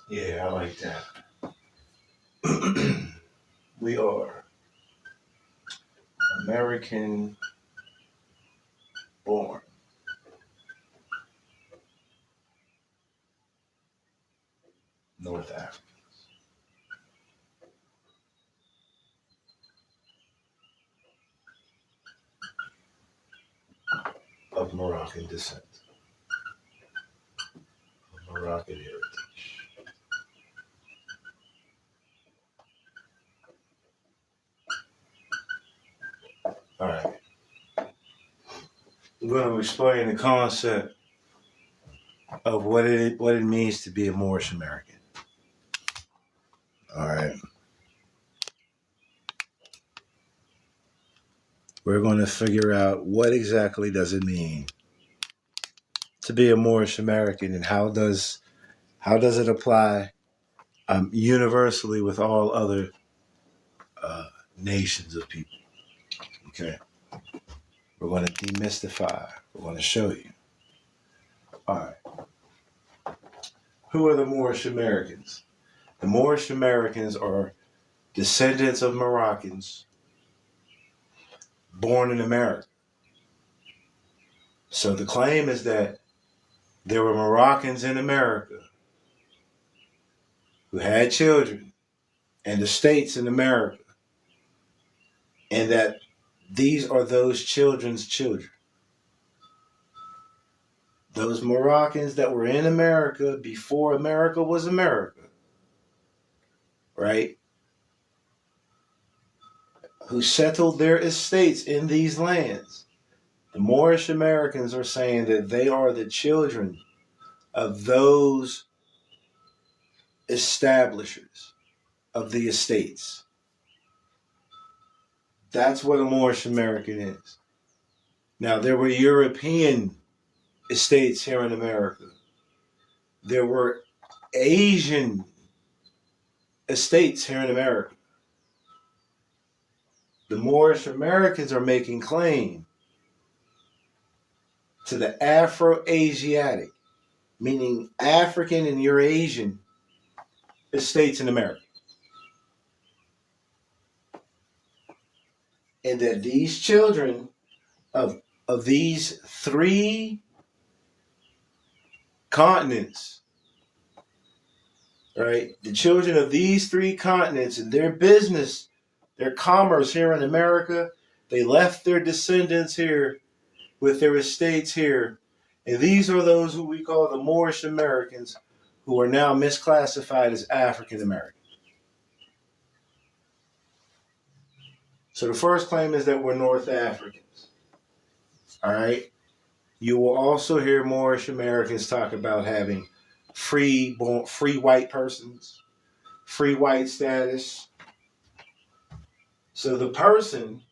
Yeah, I like that. We are American born North Africa of Moroccan descent, of Moroccan heritage. All right. I'm going to explain the concept of what it means to be a Moorish American. All right. We're going to figure out what exactly does it mean to be a Moorish American, and how does it apply universally with all other nations of people. Okay. We're going to demystify. We're going to show you. All right. Who are the Moorish Americans? The Moorish Americans are descendants of Moroccans born in America. So the claim is that there were Moroccans in America who had children and estates in America, and that these are those children's children. Those Moroccans that were in America before America was America, right? Who settled their estates in these lands. The Moorish Americans are saying that they are the children of those establishers of the estates. That's what a Moorish American is. Now, there were European estates here in America. There were Asian estates here in America. The Moorish Americans are making claim to the Afro-Asiatic, meaning African and Eurasian estates in America. And that these children of these three continents right? The children of these three continents and their business, their commerce here in America, they left their descendants here with their estates here. And these are those who we call the Moorish Americans, who are now misclassified as African Americans. So the first claim is that we're North Africans. All right. You will also hear Moorish Americans talk about having free white persons, free white status. So the persons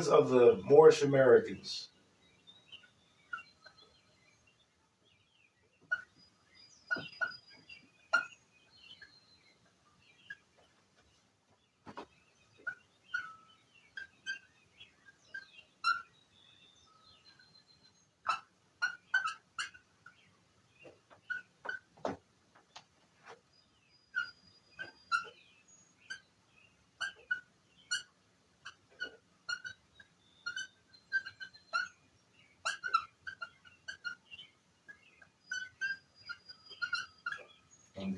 of the Moorish Americans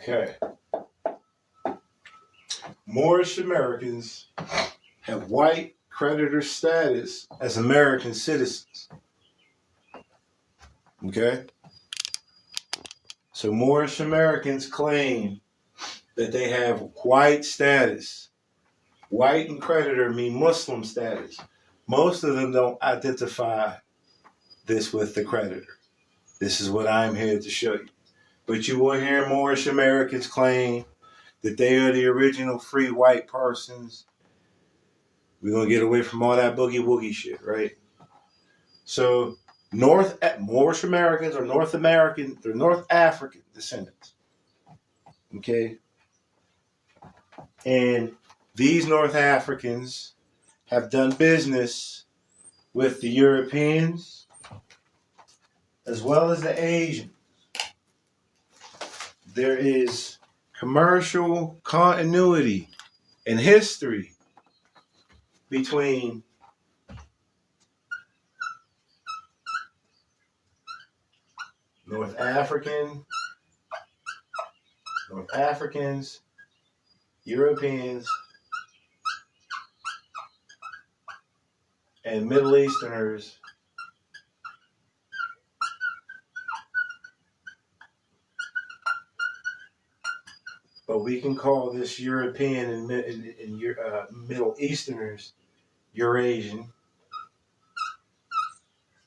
Okay. Moorish Americans have white creditor status as American citizens. Okay? So Moorish Americans claim that they have white status. White and creditor mean Muslim status. Most of them don't identify this with the creditor. This is what I'm here to show you. But you will hear Moorish Americans claim that they are the original free white persons. We're going to get away from all that boogie woogie shit, right? So Moorish Americans are North American, they're North African descendants. Okay? And these North Africans have done business with the Europeans as well as the Asians. There is commercial continuity and history between North Africans, Europeans, and Middle Easterners but we can call this European and Middle Easterners Eurasian,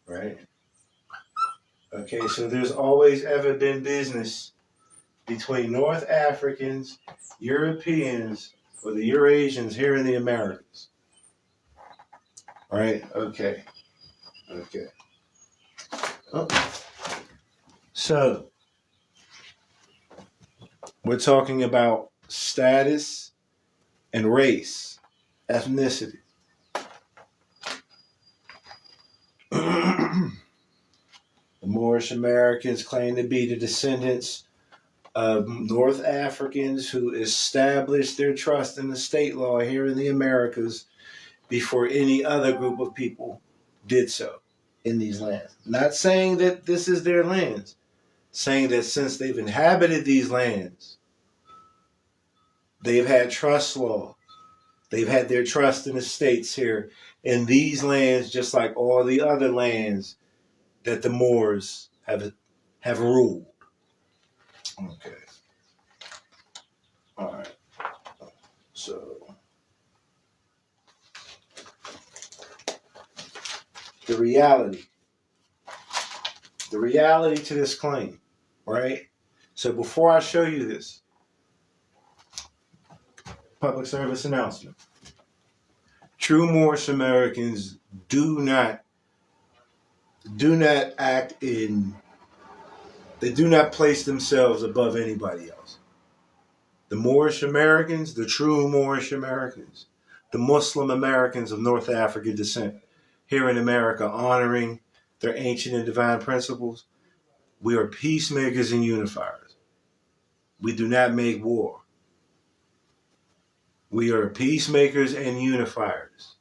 right? Okay, so there's always ever been business between North Africans, Europeans, or the Eurasians here in the Americas. All right, okay. Oh. So, we're talking about status and race, ethnicity. The Moorish Americans claim to be the descendants of North Africans who established their trust in the state law here in the Americas before any other group of people did so in these lands. Not saying that this is their lands, saying that since they've inhabited these lands, they've had trust law. They've had their trust in the states here in these lands, just like all the other lands that the Moors have ruled. Okay. All right. So the reality to this claim, right? So before I show you this, public service announcement. True Moorish Americans do not place themselves above anybody else. The Moorish Americans, the true Moorish Americans, the Muslim Americans of North African descent here in America, honoring their ancient and divine principles, we are peacemakers and unifiers. We do not make war. We are peacemakers and unifiers.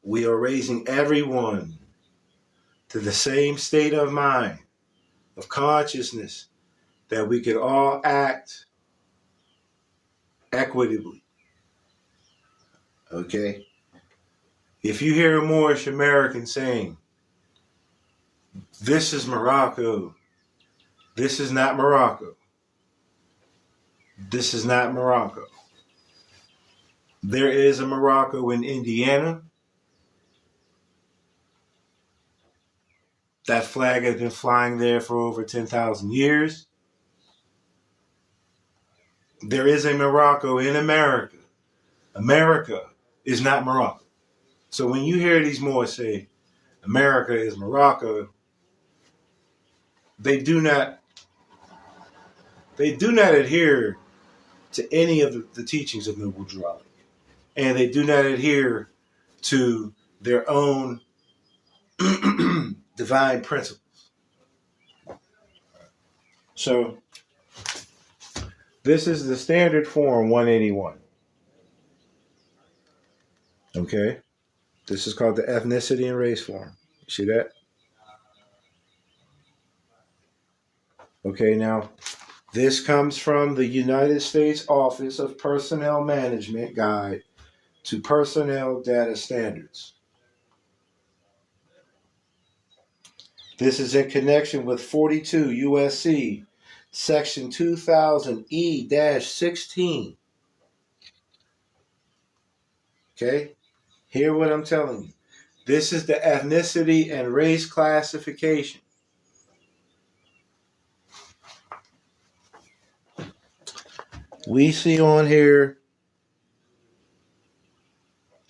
We are raising everyone to the same state of mind of consciousness that we could all act equitably. Okay? If you hear a Moorish American saying, this is Morocco, this is not Morocco, this is not Morocco. There is a Morocco in Indiana. That flag has been flying there for over 10,000 years. There is a Morocco in America. America is not Morocco. So when you hear these Moors say, America is Morocco, they do not adhere to any of the teachings of Noble Drew Ali. And they do not adhere to their own divine principles. So this is the standard form 181. Okay? This is called the ethnicity and race form. You see that? Okay, now this comes from the United States Office of Personnel Management Guide to Personnel Data Standards. This is in connection with 42 USC Section 2000E-16. Okay? Hear what I'm telling you. This is the ethnicity and race classification. We see on here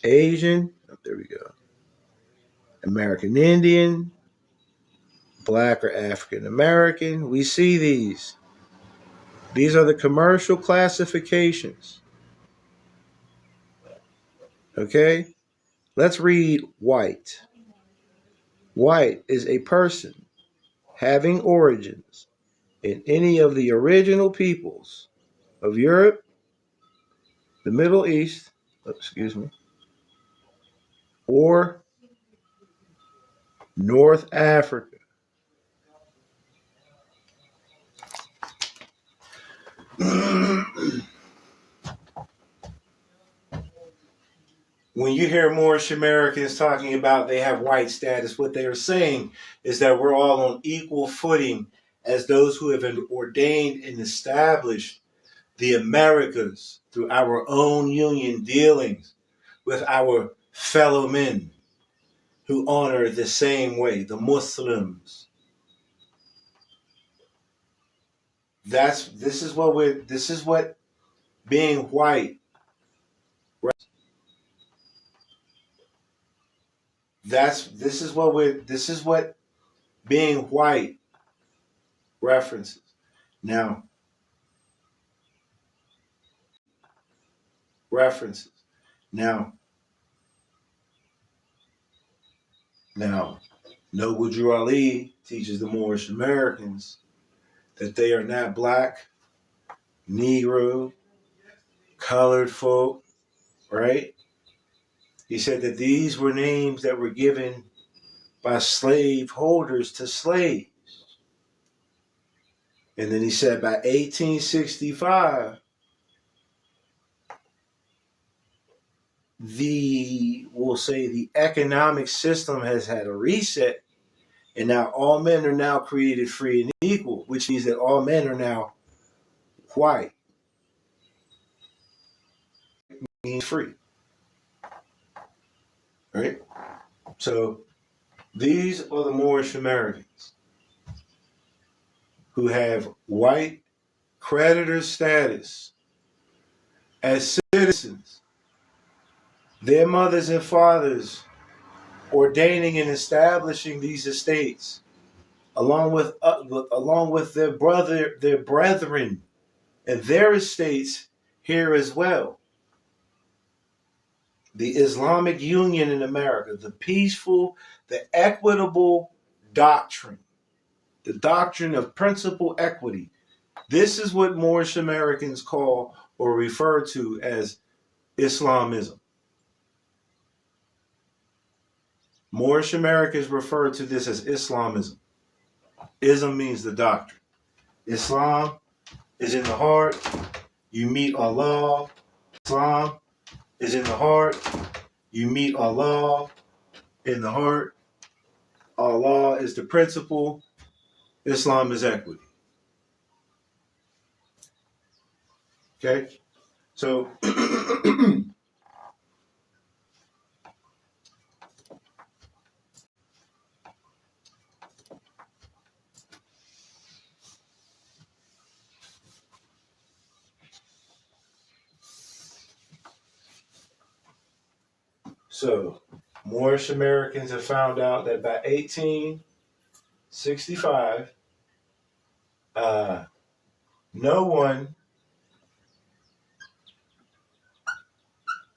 Asian, oh, there we go, American Indian, Black or African American. We see these. These are the commercial classifications. Okay? Let's read white. White is a person having origins in any of the original peoples of Europe, the Middle East, or North Africa. When you hear Moorish Americans talking about they have white status, what they are saying is that we're all on equal footing as those who have been ordained and established the Americas through our own union dealings with our fellow men who honor the same way, the Muslims. This is what being white. This is what being white references. Now, Noble Drew Ali teaches the Moorish Americans that they are not black, Negro, colored folk, right? He said that these were names that were given by slave holders to slaves. And then he said by 1865, the economic system has had a reset, and now all men are now created free and equal, which means that all men are now white. Means free. Right? So these are the Moorish Americans who have white creditor status as citizens. Their mothers and fathers ordaining and establishing these estates, along with their brethren, and their estates here as well. The Islamic Union in America, the peaceful, the equitable doctrine, the doctrine of principal equity. This is what Moorish Americans call or refer to as Islamism. Moorish Americans refer to this as Islamism. Ism means the doctrine. Islam is in the heart. You meet Allah. Islam is in the heart. You meet Allah in the heart. Allah is the principle. Islam is equity. Okay? So, Moorish Americans have found out that by 1865, no one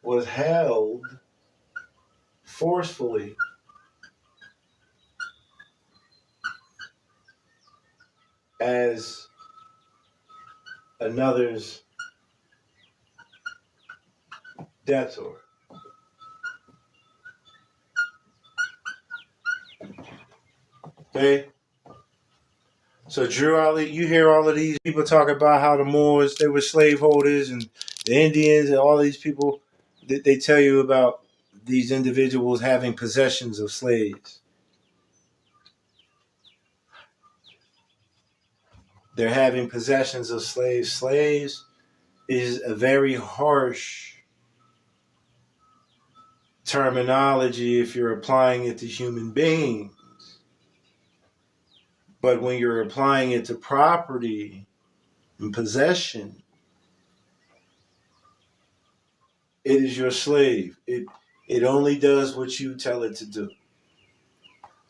was held forcefully as another's debtor. Okay? So Drew Ali, you hear all of these people talk about how the Moors, they were slaveholders, and the Indians and all these people, they tell you about these individuals having possessions of slaves. They're having possessions of slaves. Slaves is a very harsh terminology if you're applying it to human beings. But when you're applying it to property and possession, it is your slave. It only does what you tell it to do.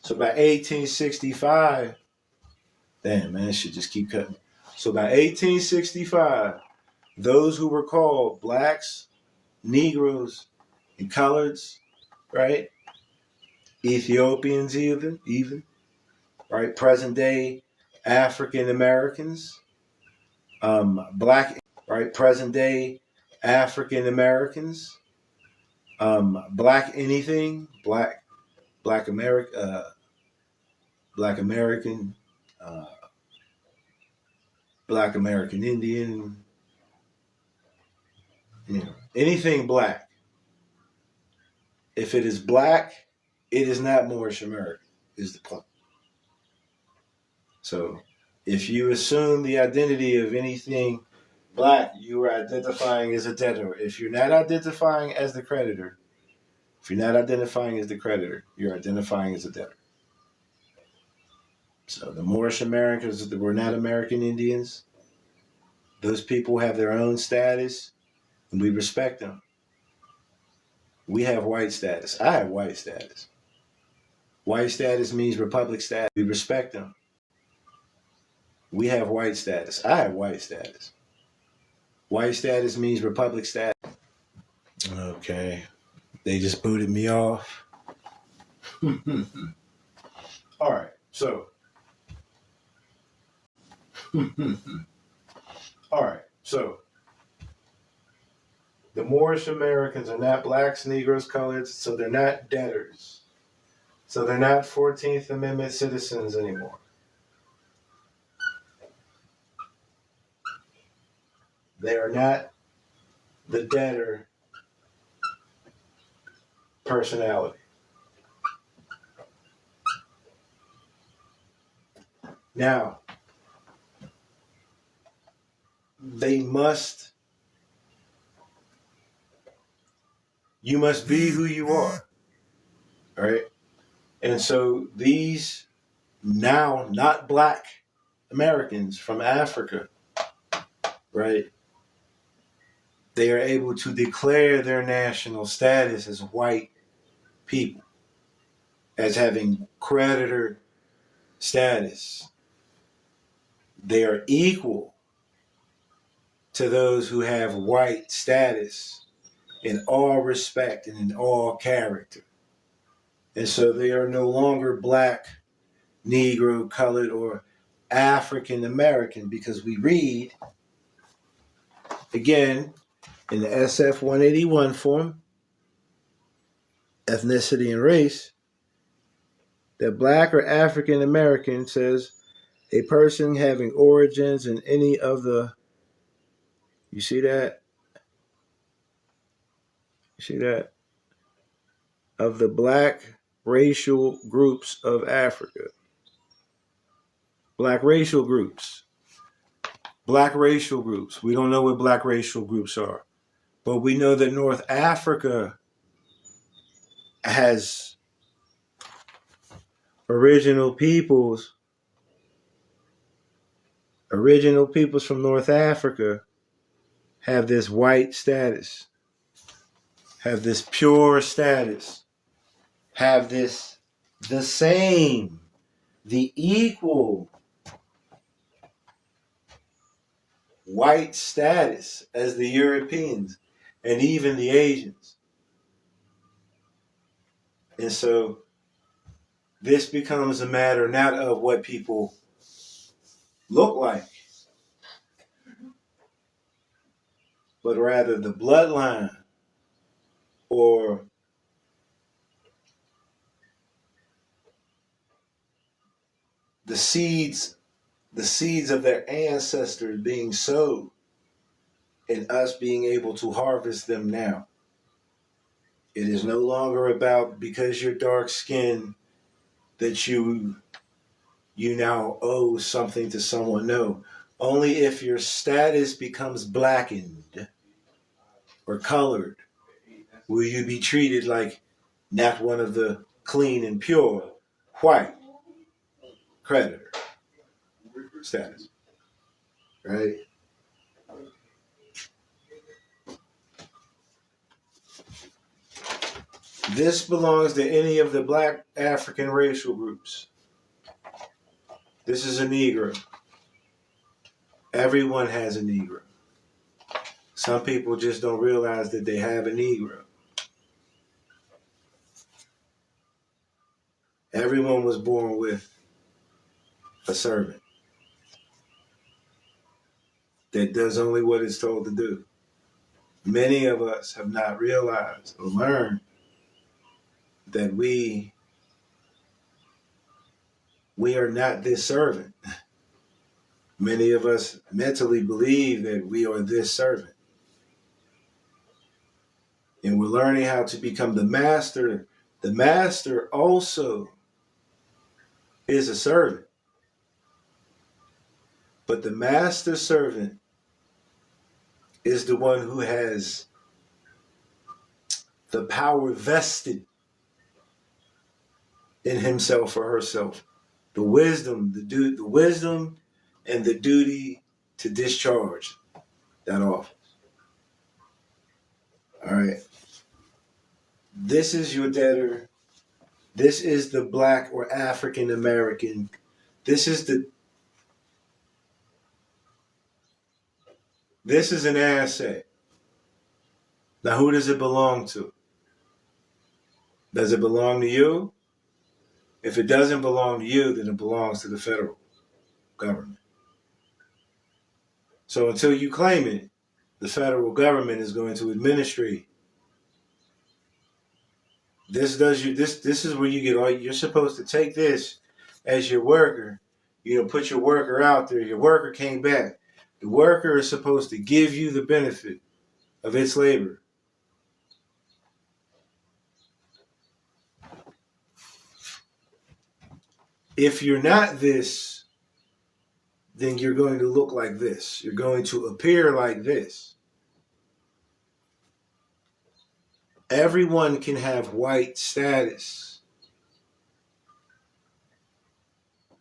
So by 1865, damn man, this should just keep cutting. So by 1865, those who were called blacks, Negroes, and coloreds, right? Ethiopians even, right? Present day African Americans, black, right? Present day African Americans, black anything, black America, black American, black American Indian, anything black. If it is black, it is not Moorish American, is the point. So if you assume the identity of anything black, you are identifying as a debtor. If you're not identifying as the creditor, you're identifying as a debtor. So the Moorish Americans that were not American Indians, those people have their own status, and we respect them. We have white status. I have white status. White status means republic status. We respect them. We have white status. I have white status. White status means republic status. Okay. They just booted me off. All right. So. All right. So. The Moorish Americans are not blacks, Negroes, coloreds, so they're not debtors. So they're not 14th Amendment citizens anymore. They are not the debtor personality. Now, you must be who you are, right? And so these now not black Americans from Africa, right? They are able to declare their national status as white people, as having creditor status. They are equal to those who have white status in all respect and in all character. And so they are no longer black, Negro, colored, or African American, because we read, again, in the SF 181 form, ethnicity and race, that black or African American says A person having origins in any of the, you see that? You see that? Of the black racial groups of Africa. Black racial groups. Black racial groups. We don't know what black racial groups are. But we know that North Africa has original peoples from North Africa have this white status, have this pure status, have this the same, the equal white status as the Europeans and even the Asians. And so this becomes a matter not of what people look like, but rather the bloodline or the seeds of their ancestors being sowed and us being able to harvest them now. It is no longer about because you're dark skinned that you now owe something to someone. No. Only if your status becomes blackened or colored will you be treated like not one of the clean and pure white creditor status. Right? This belongs to any of the black African racial groups. This is a Negro. Everyone has a Negro. Some people just don't realize that they have a Negro. Everyone was born with a servant that does only what it's told to do. Many of us have not realized or learned that we are not this servant. Many of us mentally believe that we are this servant. And we're learning how to become the master. The master also is a servant. But the master servant is the one who has the power vested in himself or herself. The wisdom, the wisdom and the duty to discharge that office. All right. This is your debtor. This is the black or African American. This is an asset. Now, who does it belong to? Does it belong to you? If it doesn't belong to you, then it belongs to the federal government. So until you claim it, the federal government is going to administrate. This is where you get all. You're supposed to take this as your worker. Put your worker out there. Your worker came back. The worker is supposed to give you the benefit of its labor. If you're not this, then you're going to look like this. You're going to appear like this. Everyone can have white status.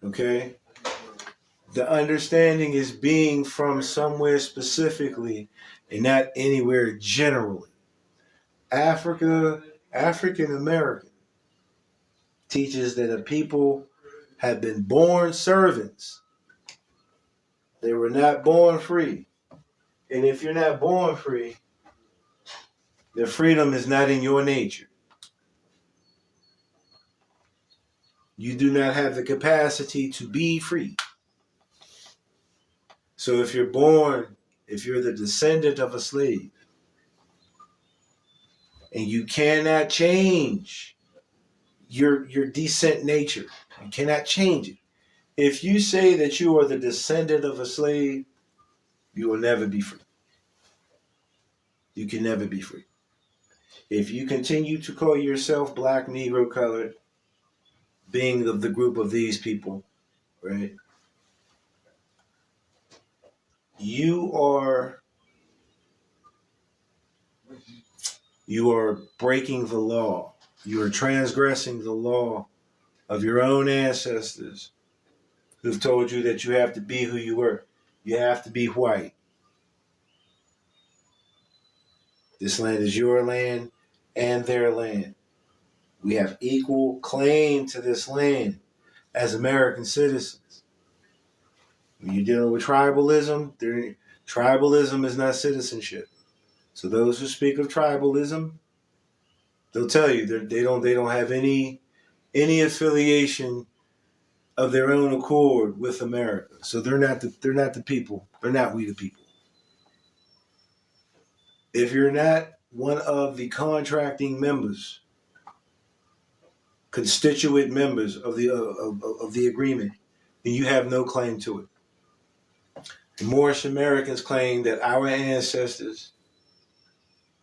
Okay? The understanding is being from somewhere specifically and not anywhere generally. African American teaches that a people have been born servants. They were not born free. And if you're not born free, then freedom is not in your nature. You do not have the capacity to be free. So if you're the descendant of a slave, and you cannot change your descent nature, you cannot change it. If you say that you are the descendant of a slave, you will never be free. You can never be free. If you continue to call yourself black, Negro, colored, being of the group of these people, right? You are breaking the law. You are transgressing the law of your own ancestors who've told you that you have to be who you were. You have to be white. This land is your land and their land. We have equal claim to this land as American citizens. When you're dealing with tribalism, tribalism is not citizenship. So those who speak of tribalism, they'll tell you they don't have any affiliation of their own accord with America. So they're not the people. They're not we the people. If you're not one of the contracting members, constituent members of the agreement, then you have no claim to it. The Moorish Americans claim that our ancestors,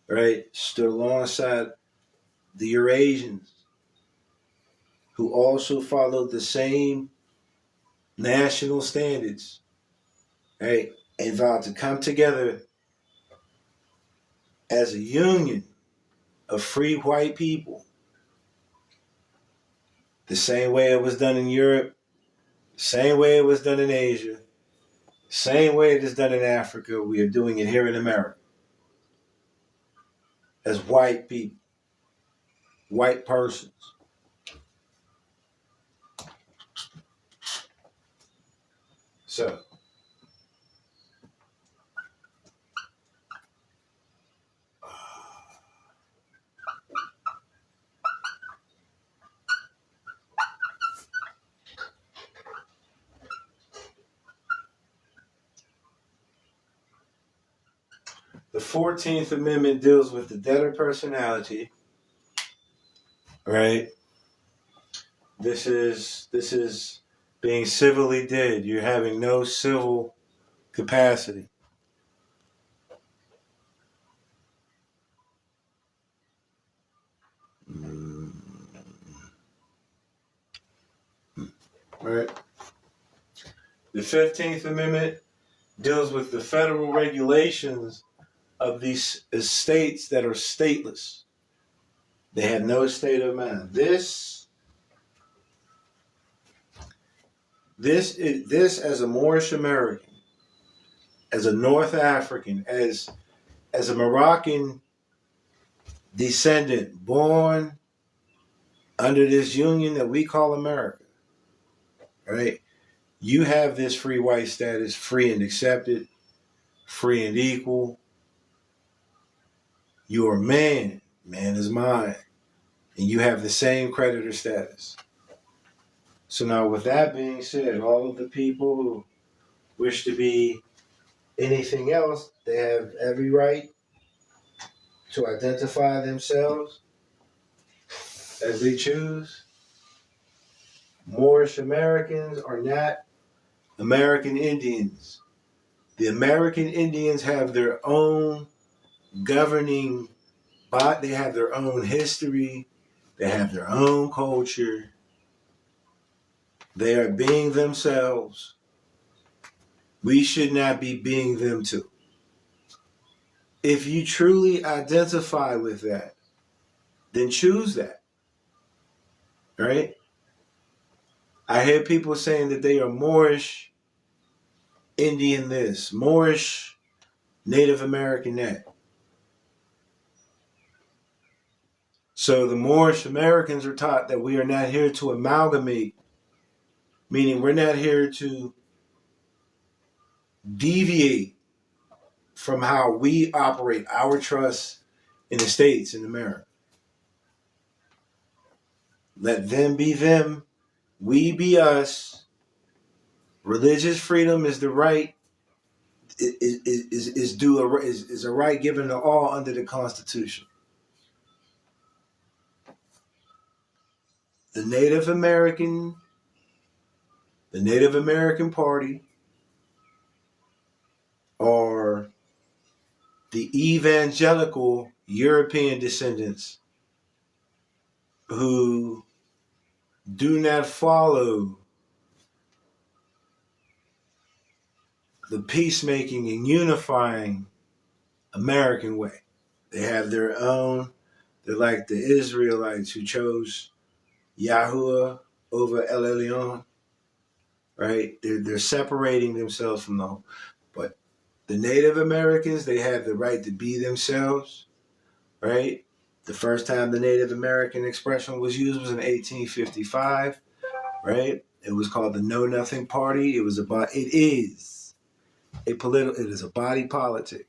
right, stood alongside the Eurasians, who also followed the same national standards, right, and vowed to come together as a union of free white people, the same way it was done in Europe, the same way it was done in Asia, the same way it is done in Africa. We are doing it here in America as white people, white persons. So, the 14th Amendment deals with the debtor personality, right? This is being civilly dead. You're having no civil capacity. Right. The 15th Amendment deals with the federal regulations of these states that are stateless. They have no state of mind. This as a Moorish American, as a North African, as a Moroccan descendant born under this union that we call America, right? You have this free white status, free and accepted, free and equal. You are man. Man is mine. And you have the same creditor status. So now with that being said, all of the people who wish to be anything else, they have every right to identify themselves as they choose. Moorish Americans are not American Indians. The American Indians have their own governing body. They have their own history. They have their own culture. They are being themselves. We should not be being them too. If you truly identify with that, then choose that. Right? I hear people saying that they are Moorish, Indian this, Moorish, Native American that. So the Moorish Americans are taught that we are not here to amalgamate, meaning we're not here to deviate from how we operate our trust in the States, in America. Let them be them, we be us. Religious freedom is the right, is a right given to all under the Constitution. The Native American The Native American Party are the evangelical European descendants who do not follow the peacemaking and unifying American way. They have their own. They're like the Israelites who chose Yahuwah over El Elyon, right? They're separating themselves from the whole. But the Native Americans, they have the right to be themselves, right? The first time the Native American expression was used was in 1855, right? It was called the Know Nothing Party. It is a body politic.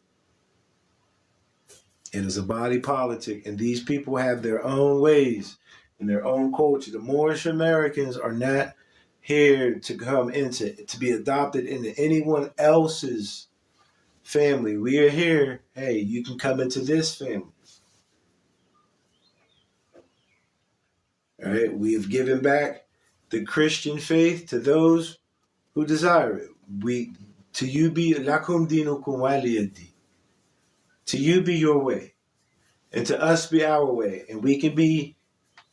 It is a body politic, and these people have their own ways and their own culture. The Moorish Americans are not here to be adopted into anyone else's family. We are here. Hey, you can come into this family. All right, we have given back the Christian faith to those who desire it. To you be lakum dinukum waliyadi. To you be your way, and to us be our way, and we can be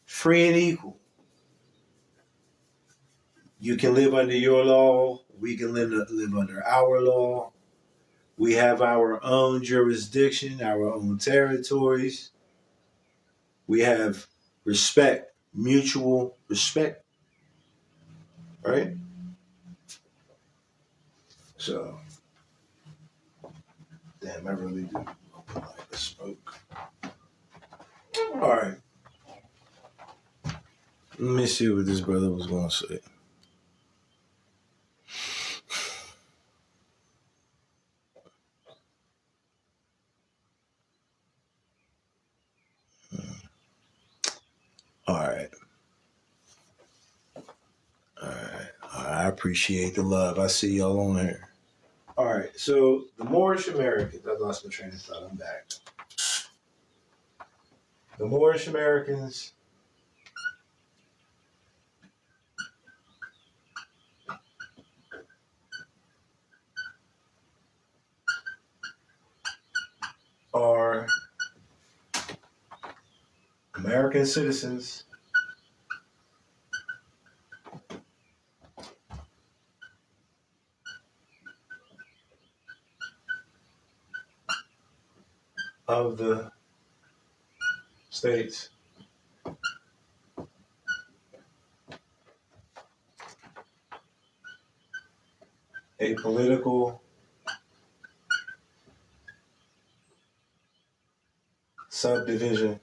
free and equal. You can live under your law. We can live under our law. We have our own jurisdiction, our own territories. We have respect, mutual respect, right? So, damn, I really do like the smoke. All right. Let me see what this brother was going to say. All right. I appreciate the love. I see y'all on here. All right. So the Moorish Americans, I lost my train of thought. I'm back. The Moorish Americans are American citizens of the states. A political subdivision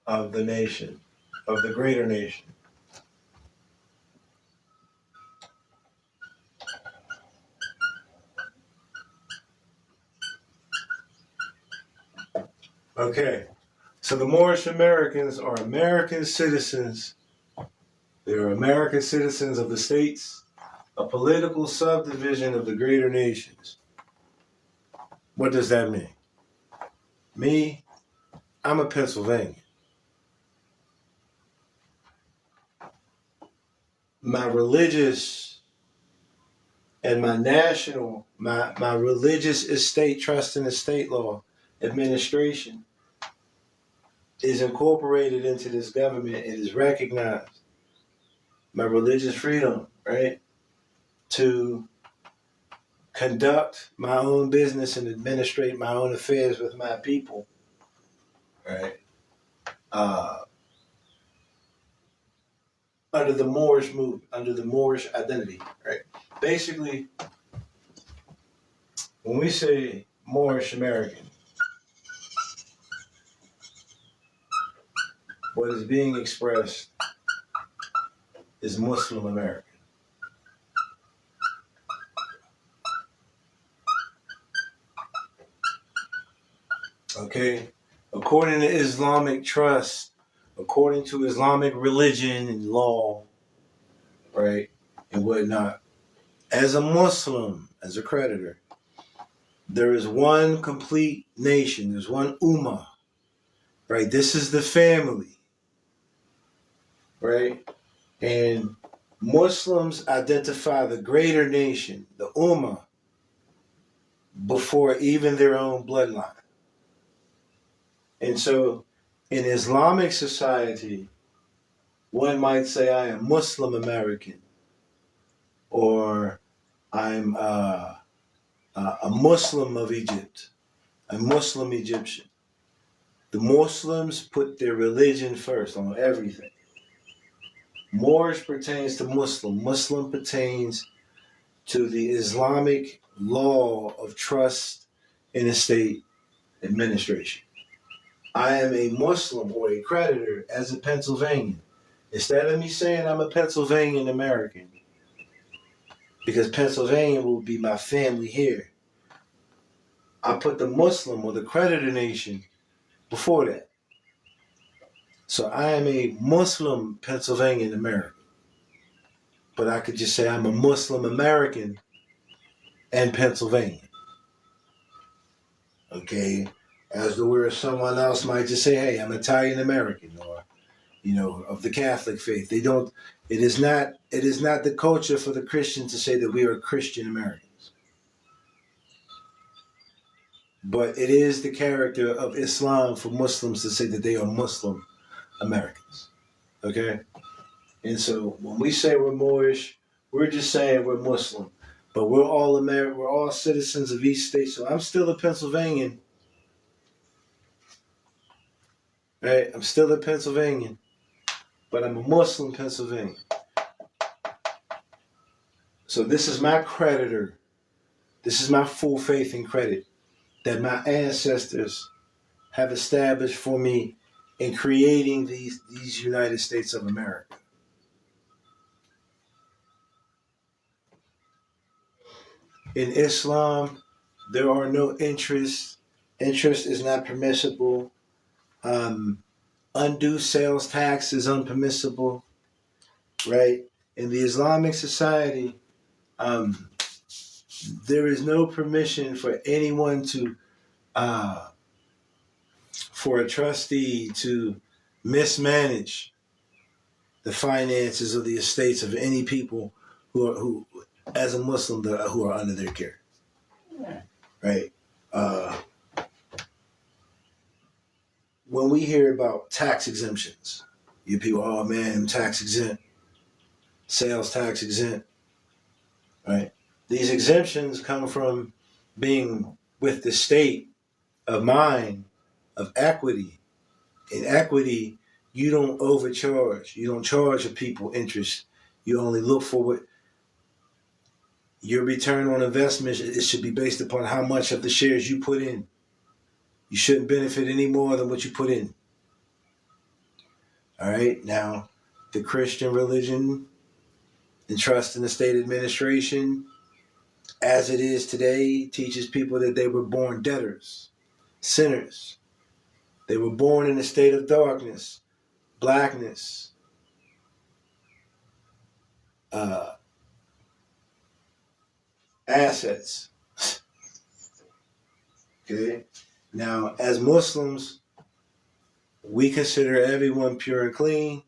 of the nation, of the greater nation. Okay, so the Moorish Americans are American citizens. They're American citizens of the states, a political subdivision of the greater nations. What does that mean? Me, I'm a Pennsylvanian. My religious and my national, my religious estate, trust and estate law administration is incorporated into this government. It is recognized. My religious freedom, right? To conduct my own business and administrate my own affairs with my people, right? Under the Moorish movement, under the Moorish identity, right? Basically, when we say Moorish American, what is being expressed is Muslim American. Okay? According to Islamic trust, according to Islamic religion and law, right, and whatnot, as a Muslim, as a creditor, there is one complete nation, there's one ummah, right? This is the family, right? And Muslims identify the greater nation, the Ummah, before even their own bloodline. And so in Islamic society, one might say, I am Muslim American, or I'm a Muslim of Egypt, a Muslim Egyptian. The Muslims put their religion first on everything. Moorish pertains to Muslim. Muslim pertains to the Islamic law of trust in estate administration. I am a Muslim or a creditor as a Pennsylvanian. Instead of me saying I'm a Pennsylvanian American, because Pennsylvania will be my family here, I put the Muslim or the creditor nation before that. So I am a Muslim Pennsylvanian American. But I could just say I'm a Muslim American and Pennsylvanian. Okay? As though where someone else might just say, hey, I'm Italian American, or, of the Catholic faith. They don't, it is not the culture for the Christian to say that we are Christian Americans. But it is the character of Islam for Muslims to say that they are Muslim Americans. Okay? And so when we say we're Moorish, we're just saying we're Muslim. But we're all American, we're all citizens of each state. So I'm still a Pennsylvanian. Right? I'm still a Pennsylvanian. But I'm a Muslim Pennsylvanian. So this is my creditor. This is my full faith and credit that my ancestors have established for me in creating these United States of America. In Islam, there are no interests. Interest is not permissible. Undue sales tax is unpermissible, right? In the Islamic society, there is no permission for anyone to, for a trustee to mismanage the finances of the estates of any people who as a Muslim, who are under their care, right? When we hear about tax exemptions, you people, oh man, I'm tax exempt, sales tax exempt, right? These exemptions come from being with the state of mind of equity. In equity, you don't overcharge. You don't charge a people interest. You only look for what your return on investment. It should be based upon how much of the shares you put in. You shouldn't benefit any more than what you put in. All right. Now, the Christian religion and trust in the state administration, as it is today, teaches people that they were born debtors, sinners. They were born in a state of darkness, blackness, assets. Okay. Now, as Muslims, we consider everyone pure and clean.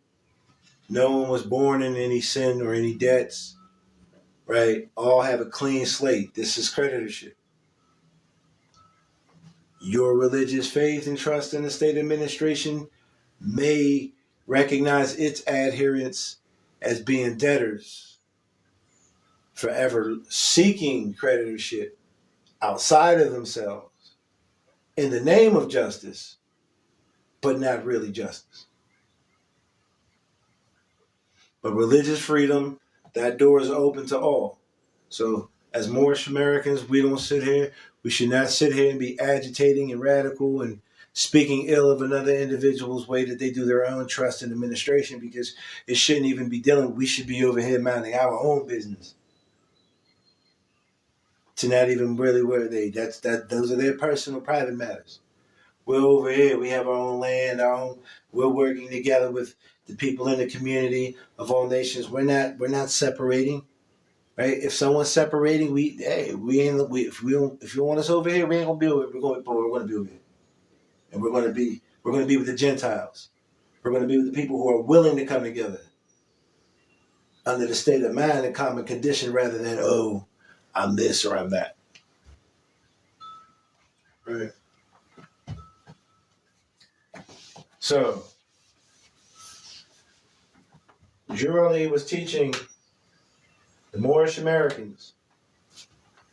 No one was born in any sin or any debts, right? All have a clean slate. This is creditorship. Your religious faith and trust in the state administration may recognize its adherents as being debtors, forever seeking creditorship outside of themselves in the name of justice, but not really justice. But religious freedom, that door is open to all. So as Moorish Americans, we don't sit here. We should not sit here and be agitating and radical and speaking ill of another individual's way that they do their own trust and administration, because it shouldn't even be dealing. We should be over here minding our own business. To not even really where those are their personal private matters. We're over here. We have our own land, we're working together with the people in the community of all nations. We're not separating. Right? If someone's separating, if you want us over here, we ain't gonna be over here. We're gonna be over here, and we're gonna be We're going to be with the Gentiles. We're going to be with the people who are willing to come together under the state of mind and common condition rather than, oh, I'm this or I'm that. Right. So, Jurali was teaching the Moorish Americans,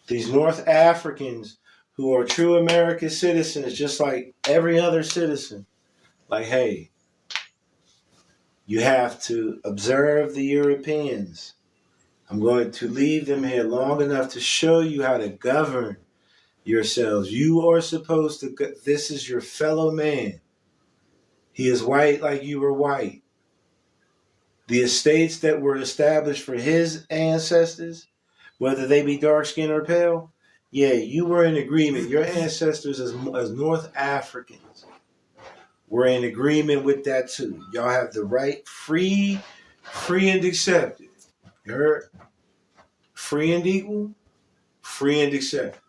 these North Africans who are true American citizens, just like every other citizen, like, hey, you have to observe the Europeans. I'm going to leave them here long enough to show you how to govern yourselves. You are supposed to, this is your fellow man. He is white like you were white. The estates that were established for his ancestors, whether they be dark skinned or pale, yeah, you were in agreement. Your ancestors as North Africans were in agreement with that too. Y'all have the right, free and accepted. You heard? Free and equal, free and accepted.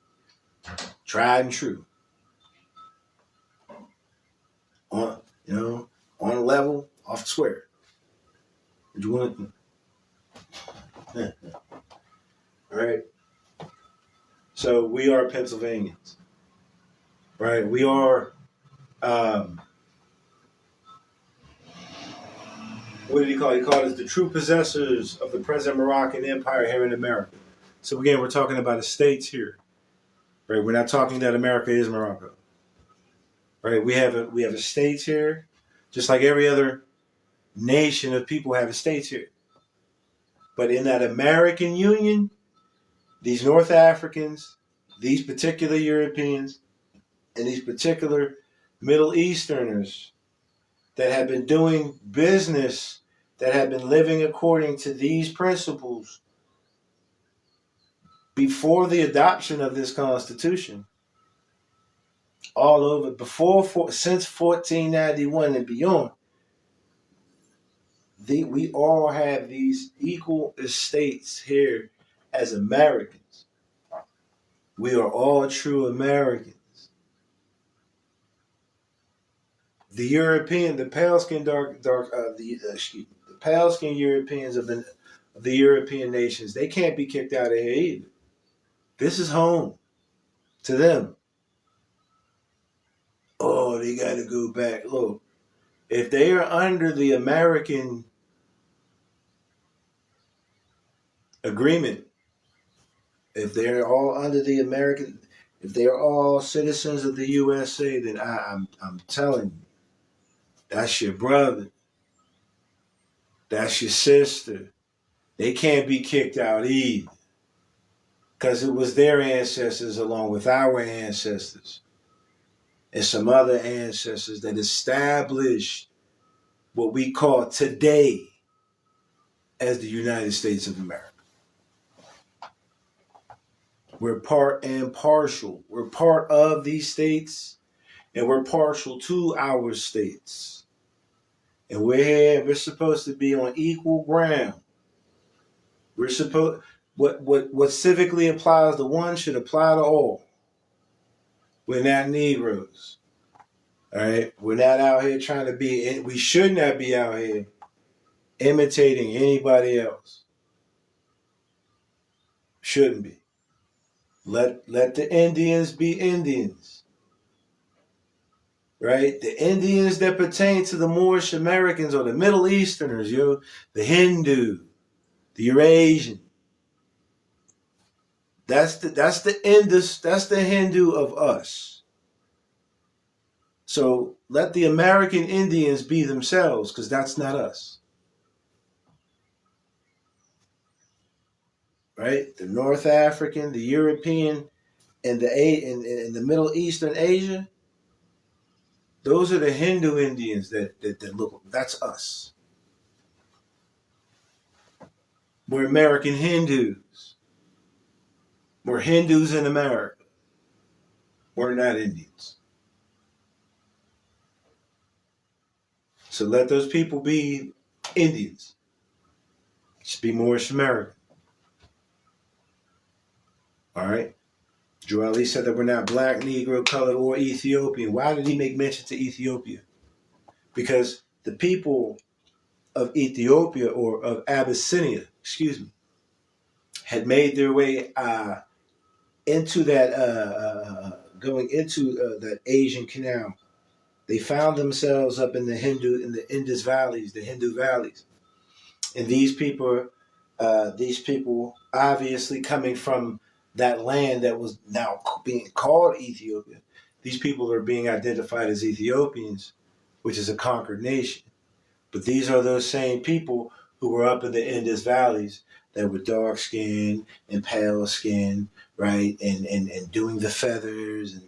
Tried and true. On, on a level, off the square. What you want? Right? So we are Pennsylvanians. Right? We are, what did he call it? He called us the true possessors of the present Moroccan Empire here in America. So again, we're talking about estates here. Right? We're not talking that America is Morocco. Right? We have estates here, just like every other nation of people have estates here. But in that American Union, these North Africans, these particular Europeans, and these particular Middle Easterners that have been doing business, that have been living according to these principles before the adoption of this Constitution, all over, since 1491 and beyond, we all have these equal estates here as Americans. We are all true Americans. The European, the pale skin the pale skin Europeans of the European nations, they can't be kicked out of here either. This is home to them. Oh, they got to go back. Look, if they are under the American agreement, if they're all under the American, if they're all citizens of the USA, then I'm telling you, that's your brother. That's your sister. They can't be kicked out either. Because it was their ancestors along with our ancestors and some other ancestors that established what we call today as the United States of America. We're part and partial. We're part of these states and we're partial to our states. And we're supposed to be on equal ground. We're supposed what civically applies to one should apply to all. We're not Negroes. All right? We're not out here trying to be, we should not be out here imitating anybody else. Shouldn't be. Let the Indians be Indians. Right? The Indians that pertain to the Moorish Americans or the Middle Easterners, the Hindu, the Eurasian. That's the Hindu of us. So let the American Indians be themselves, because that's not us. Right? The North African, the European, and the Middle Eastern Asia. Those are the Hindu Indians that look. That's us. We're American Hindus. We're Hindus in America. We're not Indians. So let those people be Indians. Just be Moorish American. All right? Joe Ali said that we're not black, Negro, colored, or Ethiopian. Why did he make mention to Ethiopia? because the people of Ethiopia, or of Abyssinia, had made their way into that, going into that Asian canal. They found themselves up in the Indus valleys, the Hindu valleys, and these people, obviously coming from that land that was now being called Ethiopia. These people are being identified as Ethiopians, which is a conquered nation. But these are those same people who were up in the Indus valleys that were dark skinned and pale skinned, right? And doing the feathers and,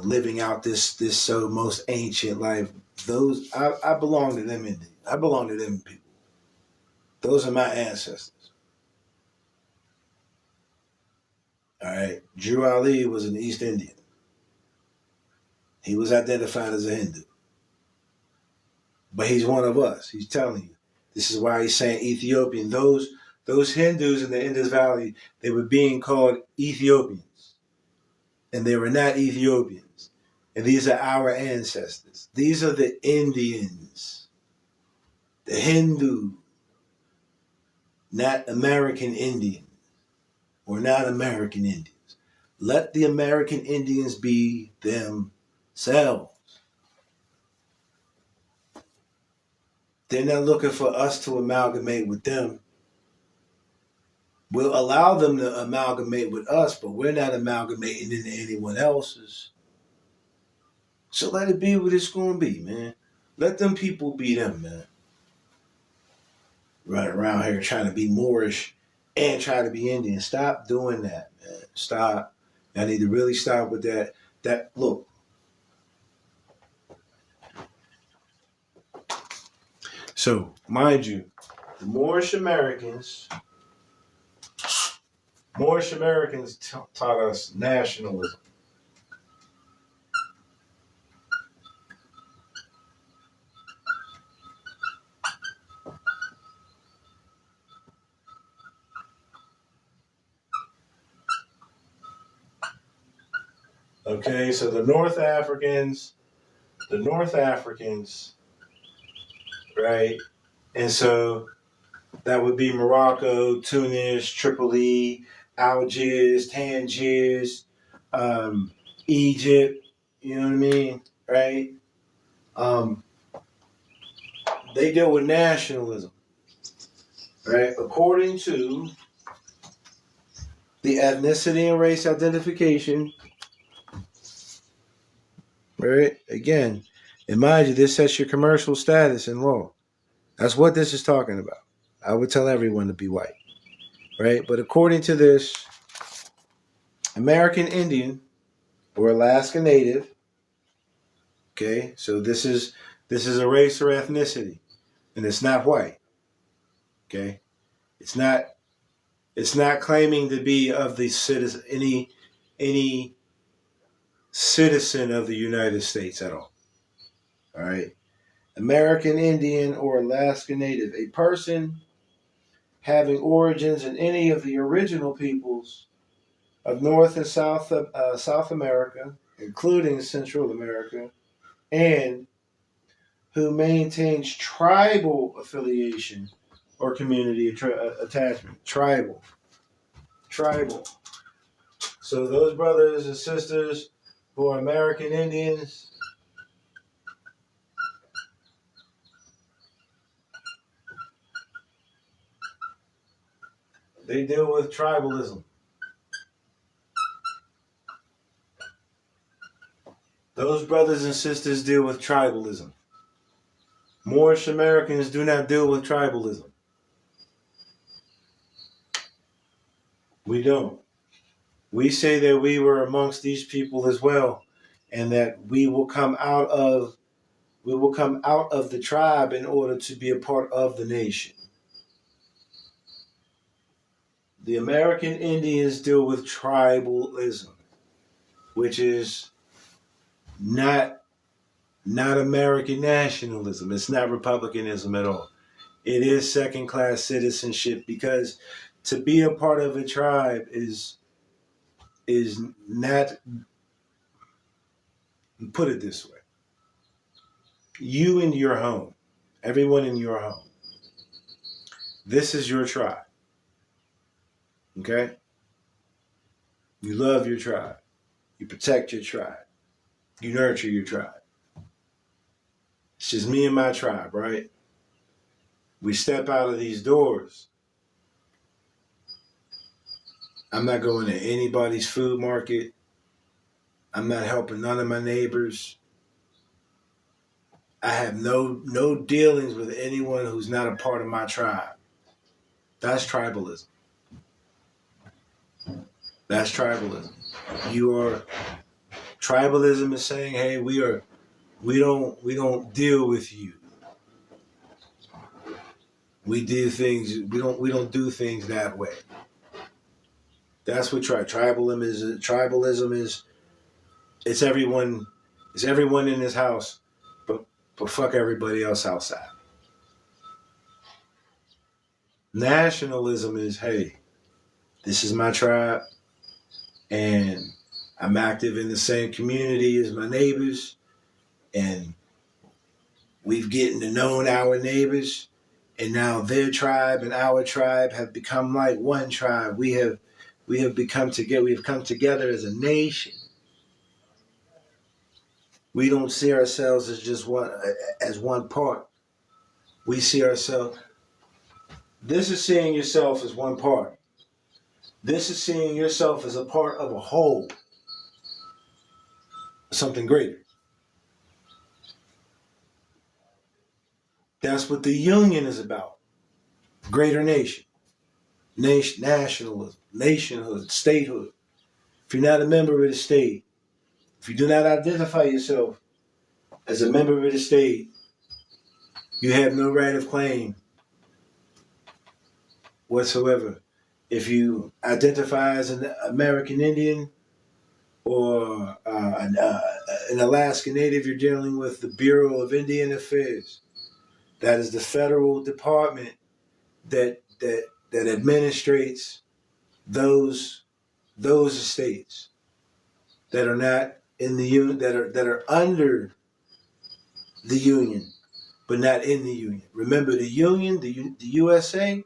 living out this so most ancient life. Those I belong to them Indians. I belong to them people. Those are my ancestors. All right. Drew Ali was an East Indian. He was identified as a Hindu. But he's one of us. He's telling you. This is why he's saying Ethiopian. Those Hindus in the Indus Valley, they were being called Ethiopians. And they were not Ethiopians. And these are our ancestors. These are the Indians. The Hindu, not American Indians. Or not American Indians. Let the American Indians be themselves. They're not looking for us to amalgamate with them. We'll allow them to amalgamate with us, but we're not amalgamating into anyone else's. So let it be what it's going to be, man. Let them people be them, man. Running around here trying to be Moorish and try to be Indian. Stop doing that, man. Stop. I need to really stop with that. Look. So, mind you, the Moorish Americans taught us nationalism. Okay, so the North Africans, right? And so that would be Morocco, Tunis, Tripoli, Algiers, Tangiers, Egypt, you know what I mean? Right? They deal with nationalism, right? According to the ethnicity and race identification, right? Again, and mind you, this sets your commercial status in law. That's what this is talking about. I would tell everyone to be white, right? But according to this, American Indian or Alaska Native, okay, so this is a race or ethnicity, and it's not white, okay? It's not claiming to be of the citizen any citizen of the United States at all. All right. American Indian or Alaska Native, a person having origins in any of the original peoples of North and South America, including Central America, and who maintains tribal affiliation or community attachment. Tribal. So those brothers and sisters who are American Indians, they deal with tribalism. Those brothers and sisters deal with tribalism. Moorish Americans do not deal with tribalism. We don't. We say that we were amongst these people as well, and that we will come out of the tribe in order to be a part of the nation. The American Indians deal with tribalism, which is not American nationalism. It's not republicanism at all. It is second-class citizenship, because to be a part of a tribe is not, put it this way. You in your home, everyone in your home, this is your tribe. Okay? You love your tribe. You protect your tribe. You nurture your tribe. It's just me and my tribe, right? We step out of these doors. I'm not going to anybody's food market. I'm not helping none of my neighbors. I have no dealings with anyone who's not a part of my tribe. That's tribalism. That's tribalism. Tribalism is saying, hey, we don't deal with you. We do things we don't do things that way. That's what tribalism is. Tribalism is it's everyone in this house, but fuck everybody else outside. Nationalism is, hey, this is my tribe, and I'm active in the same community as my neighbors, and we've getting to know our neighbors, and now their tribe and our tribe have become like one tribe. We have become together. We've come together as a nation. We don't see ourselves as just one part. We see ourselves. This is seeing yourself as one part. This is seeing yourself as a part of a whole, something greater. That's what the union is about. Greater nation, nationalism, nationhood, statehood. If you're not a member of the state, if you do not identify yourself as a member of the state, you have no right of claim whatsoever. If you identify as an American Indian or an Alaska Native, you're dealing with the Bureau of Indian Affairs. That is the federal department that administrates those estates that are not in the union, that are under the union, but not in the union. Remember, the union, the USA,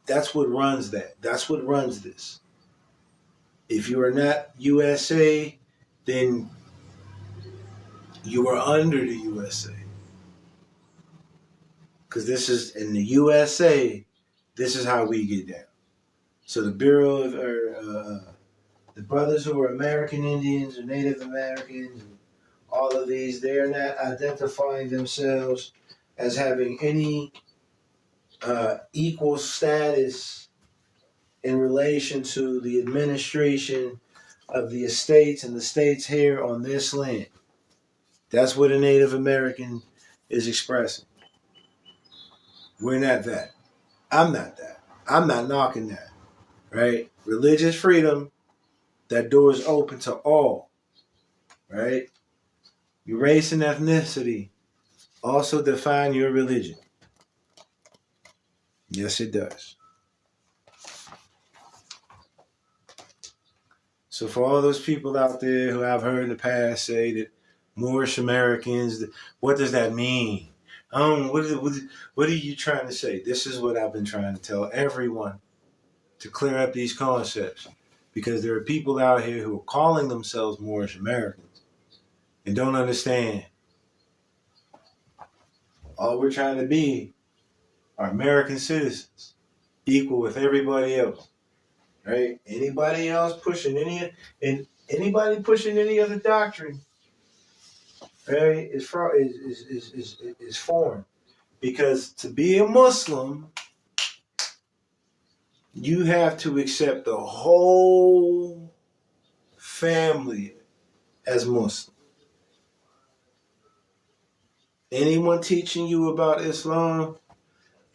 that's what runs that. That's what runs this. If you are not USA, then you are under the USA. Because this is in the USA, this is how we get down. So the Bureau of the brothers who are American Indians or Native Americans, all of these, they are not identifying themselves as having any equal status in relation to the administration of the estates and the states here on this land. That's what a Native American is expressing. We're not that. I'm not that. I'm not knocking that. Right? Religious freedom, that door is open to all. Right? Your race and ethnicity also define your religion. Yes, it does. So for all those people out there who I've heard in the past say that Moorish Americans, what does that mean? What are you trying to say? This is what I've been trying to tell everyone to clear up these concepts. Because there are people out here who are calling themselves Moorish Americans and don't understand. All we're trying to be are American citizens, equal with everybody else. Right? Anybody else pushing anybody pushing any other doctrine, right, is foreign. Because to be a Muslim, you have to accept the whole family as Muslim. Anyone teaching you about Islam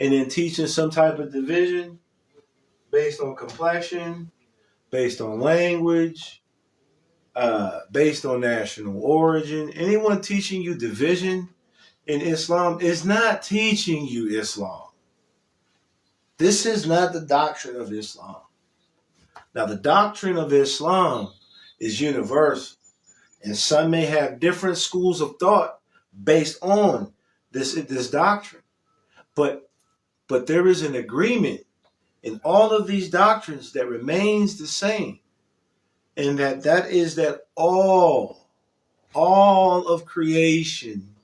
and then teaching some type of division based on complexion, based on language, based on national origin, anyone teaching you division in Islam is not teaching you Islam. This is not the doctrine of Islam. Now, the doctrine of Islam is universal, and some may have different schools of thought based on this doctrine. But there is an agreement in all of these doctrines that remains the same, and that is that all of creation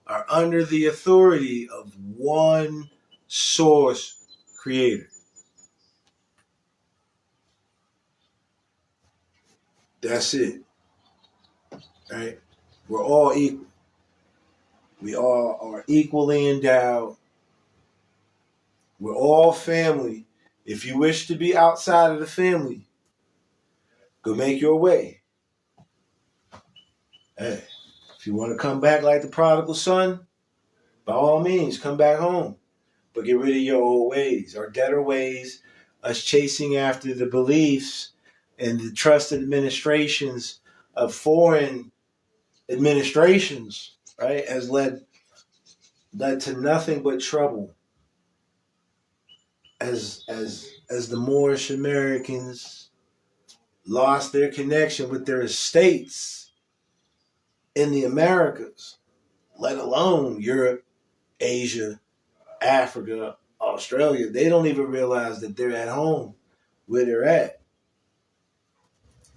are under the authority of one source creator. That's it. Right? We're all equal. We all are equally endowed. We're all family. If you wish to be outside of the family, go make your way. Hey, if you want to come back like the prodigal son, by all means, come back home. But get rid of your old ways, our debtor ways, us chasing after the beliefs and the trusted administrations of foreign administrations, right, has led to nothing but trouble. As the Moorish Americans lost their connection with their estates in the Americas, let alone Europe, Asia, Africa, Australia, they don't even realize that they're at home where they're at.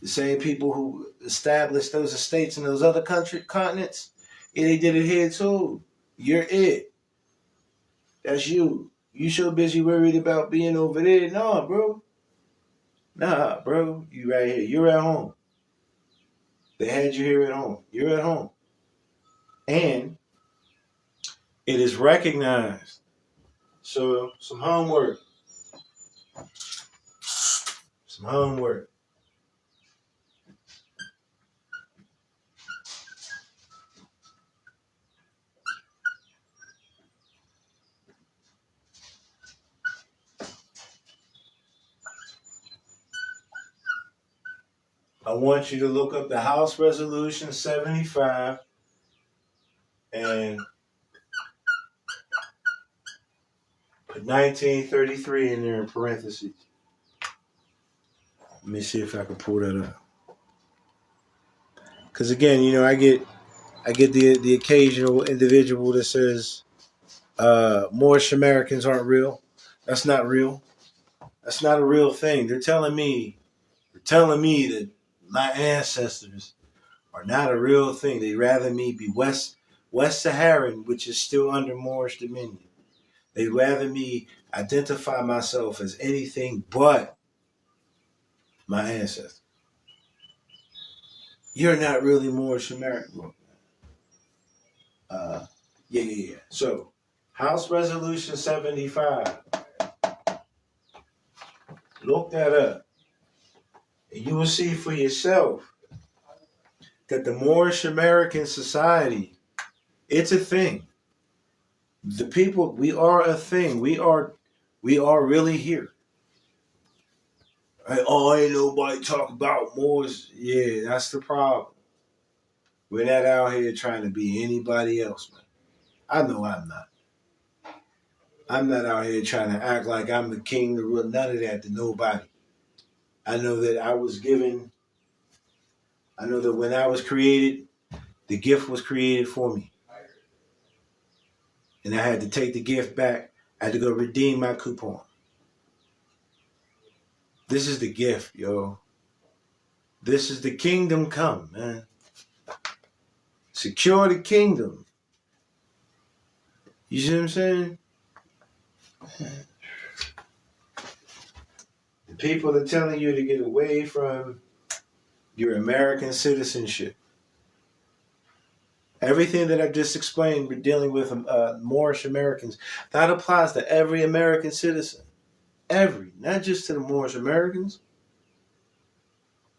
The same people who established those estates in those other continents, yeah, they did it here too. You're it. That's you. You so busy worried about being over there. Nah, bro. You right here. You're at home. They had you here at home. You're at home. And it is recognized. So, some homework. I want you to look up the House Resolution 75 and put 1933 in there in parentheses. Let me see if I can pull that up. Because again, I get the occasional individual that says Moorish Americans aren't real. That's not real. That's not a real thing. They're telling me that my ancestors are not a real thing. They'd rather me be West Saharan, which is still under Moorish dominion. They'd rather me identify myself as anything but my ancestors. You're not really Moorish American. Yeah. So, House Resolution 75. Look that up. And you will see for yourself that the Moorish American society, it's a thing. The people, we are a thing. We are really here. Right? Oh, ain't nobody talk about Moors. Yeah, that's the problem. We're not out here trying to be anybody else, man. I know I'm not. I'm not out here trying to act like I'm the king, the rule, none of that to nobody. I know that I know that when I was created, the gift was created for me. And I had to take the gift back. I had to go redeem my coupon. This is the gift, yo. This is the kingdom come, man. Secure the kingdom. You see what I'm saying? The people are telling you to get away from your American citizenship. Everything that I've just explained, we're dealing with Moorish Americans. That applies to every American citizen. Every, not just to the Moorish Americans.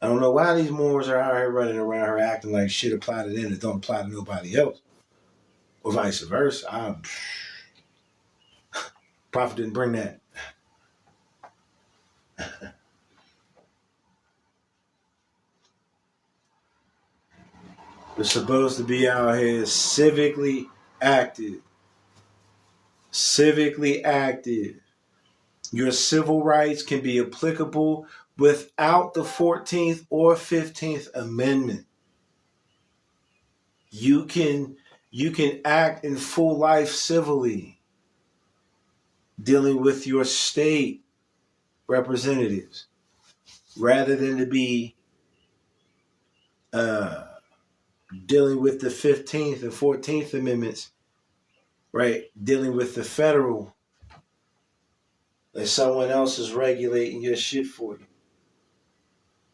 I don't know why these Moors are out here running around here acting like shit apply to them that don't apply to nobody else. Or vice versa. Prophet didn't bring that. We're supposed to be out here civically active. Civically active. Your civil rights can be applicable without the 14th or 15th Amendment. You can You can act in full life civilly, dealing with your state representatives, rather than to be uh, dealing with the 15th and 14th Amendments, right? Dealing with the federal, and someone else is regulating your shit for you.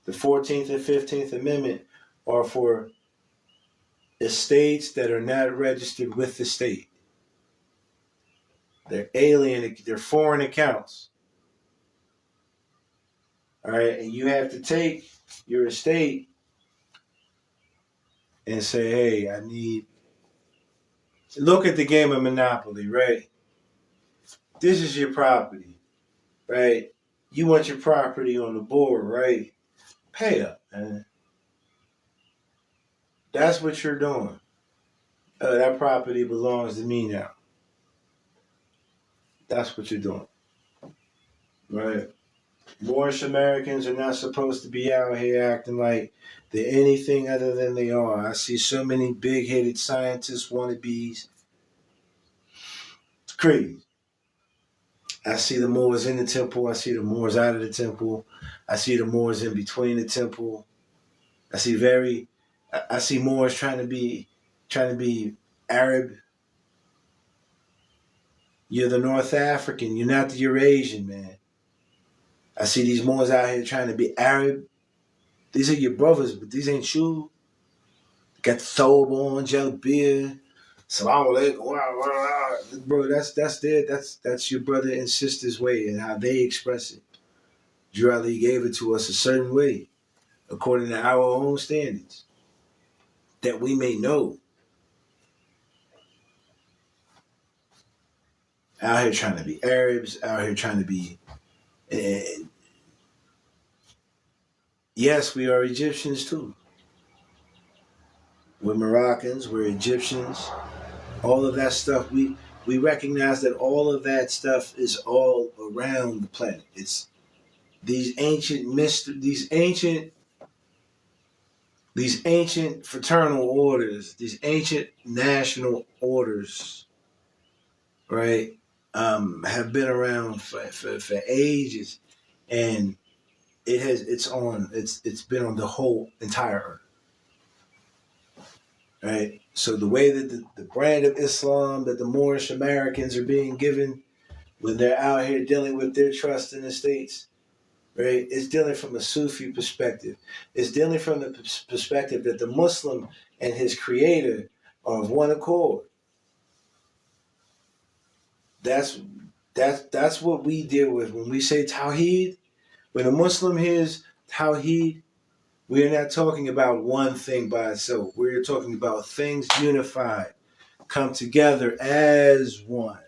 The 14th and 15th Amendment are for estates that are not registered with the state. They're alien, they're foreign accounts. All right, and you have to take your estate and say, hey, I need. Look at the game of Monopoly, right? This is your property, right? You want your property on the board, right? Pay up, man. That's what you're doing. That property belongs to me now. That's what you're doing, right? Moorish Americans are not supposed to be out here acting like they're anything other than they are. I see so many big-headed scientists wannabes. It's crazy. I see the Moors in the temple. I see the Moors out of the temple. I see the Moors in between the temple. I see Moors trying to be Arab. You're the North African. You're not the Eurasian, man. I see these Moors out here trying to be Arab. These are your brothers, but these ain't you. Got the thobe on, jalabia. Salam alaikum. Bro, that's your brother and sister's way and how they express it. Drew Ali gave it to us a certain way, according to our own standards, that we may know. Out here trying to be Arabs, out here trying to be. Yes, we are Egyptians too. We're Moroccans, we're Egyptians. All of that stuff, we recognize that all of that stuff is all around the planet. It's these ancient fraternal orders, these ancient national orders, right? Have been around for ages, and it's been on the whole entire earth, right? So the way that the brand of Islam that the Moorish Americans are being given when they're out here dealing with their trust in the states, right? It's dealing from a Sufi perspective. It's dealing from the perspective that the Muslim and his creator are of one accord. That's that's what we deal with when we say Tawheed. When a Muslim hears Tawheed, we are not talking about one thing by itself. We're talking about things unified, come together as one,